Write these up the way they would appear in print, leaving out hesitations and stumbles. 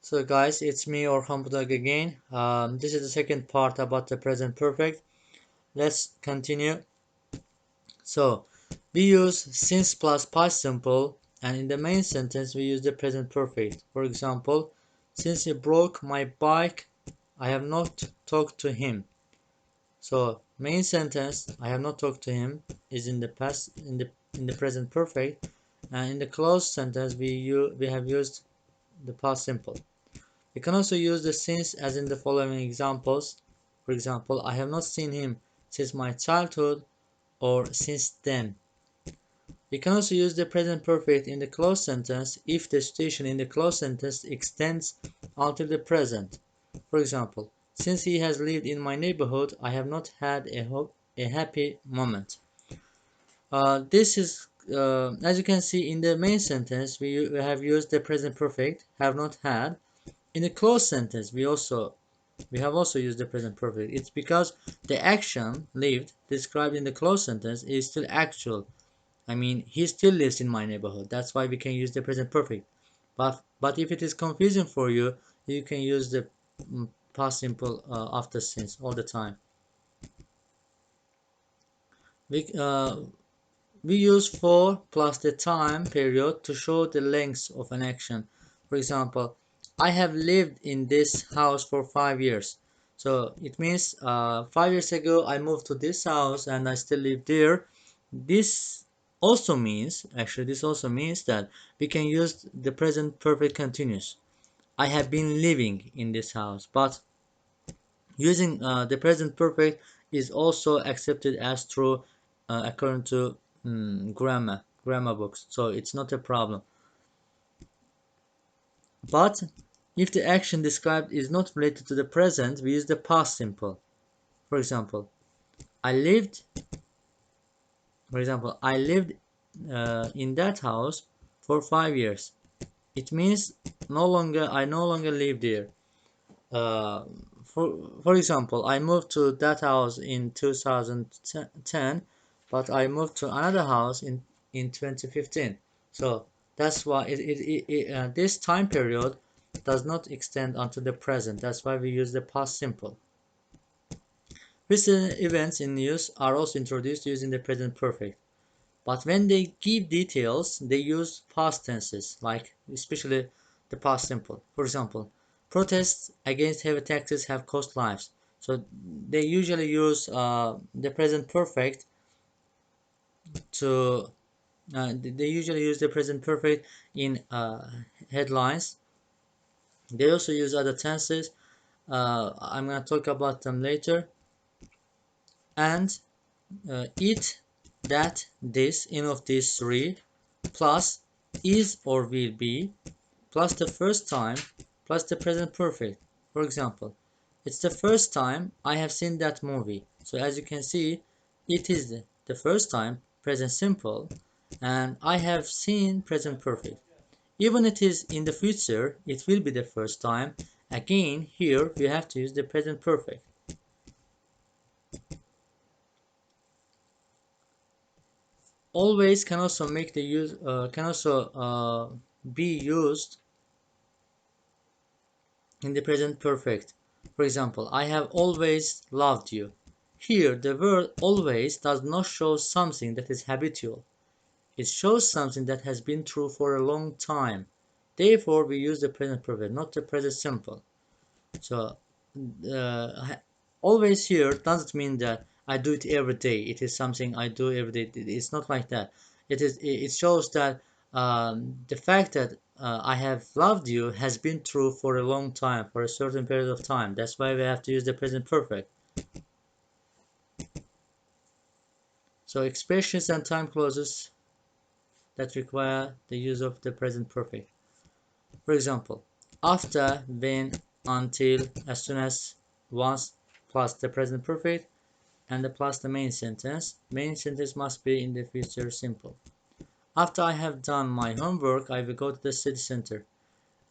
So guys, it's me or Humperdog again. This is the second part about the present perfect. Let's continue. So we use since plus past simple, and in the main sentence we use the present perfect. For example, since he broke my bike, I have not talked to him. So main sentence, I have not talked to him, is in the past, in the present perfect, and in the closed sentence we have used the past simple. We can also use the since as in the following examples. For example, I have not seen him since my childhood or since then. We can also use the present perfect in the closed sentence if the situation in the closed sentence extends until the present. For example, since he has lived in my neighborhood, I have not had a happy moment. This is, as you can see in the main sentence, we have used the present perfect, have not had. In the closed sentence, we have also used the present perfect. It's because the action lived described in the closed sentence is still actual. I mean, he still lives in my neighborhood. That's why we can use the present perfect. But if it is confusing for you, you can use the past simple after since all the time. We uh, we use for plus the time period to show the length of an action. For example, I have lived in this house for 5 years. So it means 5 years ago I moved to this house and I still live there. This this also means that we can use the present perfect continuous. I have been living in this house, but using the present perfect is also accepted as true according to grammar books, so it's not a problem. But if the action described is not related to the present, we use the past simple. For example, I lived. I lived in that house for 5 years. It means I no longer live there. Uh, for example, I moved to that house in 2010, but I moved to another house in 2015. So that's why this time period does not extend unto the present. That's why we use the past simple. Recent events in news are also introduced using the present perfect. But when they give details, they use past tenses, like especially the past simple. For example, protests against heavy taxes have cost lives. So they usually use the present perfect to. They usually use the present perfect in headlines. They also use other tenses. I'm gonna talk about them later. And it, that, this, any of these three, plus is or will be, plus the first time, plus the present perfect. For example, it's the first time I have seen that movie. So as you can see, it is the first time, present simple, and I have seen present perfect. Even it is in the future, it will be the first time. Again, here we have to use the present perfect. Always can also make the use can also be used in the present perfect. For example, I have always loved you. Here, the word always does not show something that is habitual. It shows something that has been true for a long time. Therefore, we use the present perfect, not the present simple. So, uh, always here doesn't mean that I do it every day. It is something I do every day. It's not like that. It shows that the fact that I have loved you has been true for a long time, for a certain period of time. That's why we have to use the present perfect. So expressions and time clauses that require the use of the present perfect. For example, after, when, until, as soon as, once, plus the present perfect, and plus the main sentence. Main sentence must be in the future simple. After I have done my homework, I will go to the city center.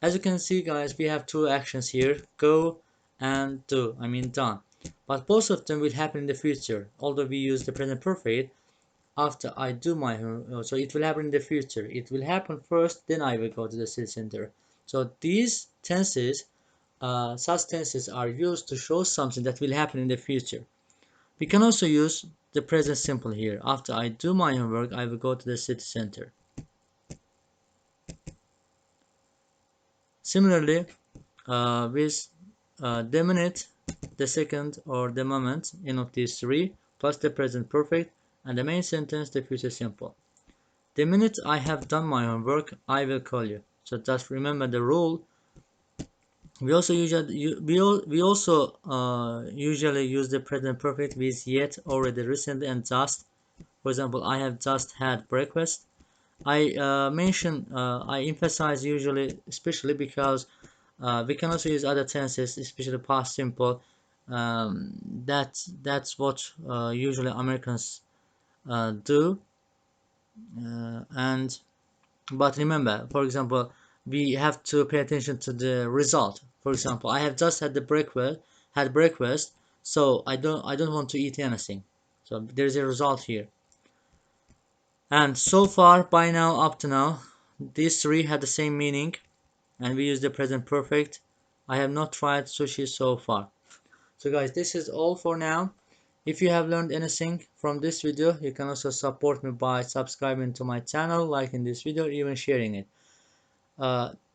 As you can see, guys, we have two actions here, go and do, I mean done. But both of them will happen in the future, although we use the present perfect. After I do my homework, so it will happen in the future. It will happen first, then I will go to the city center. So these tenses, such tenses are used to show something that will happen in the future. We can also use the present simple here. After I do my homework, I will go to the city center. Similarly, with the minute, the second, or the moment, any of these three, plus the present perfect, and the main sentence, the future simple. The minute I have done my homework, I will call you. So just remember the rule. We also use the present perfect with yet, already, recently, and just. For example, I have just had breakfast. I emphasize usually, especially because we can also use other tenses, especially past simple. That's what usually Americans do. And But remember, for example, we have to pay attention to the result. For example, I have just had breakfast, so I don't want to eat anything. So there is a result here. And so far, by now, up to now, these three had the same meaning, and we use the present perfect. I have not tried sushi so far. So guys, this is all for now. If you have learned anything from this video, you can also support me by subscribing to my channel, liking this video, or even sharing it.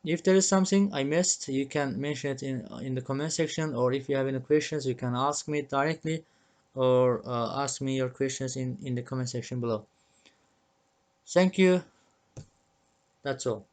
If there is something I missed, you can mention it in the comment section, or if you have any questions, you can ask me directly, or ask me your questions in the comment section below. Thank you. That's all.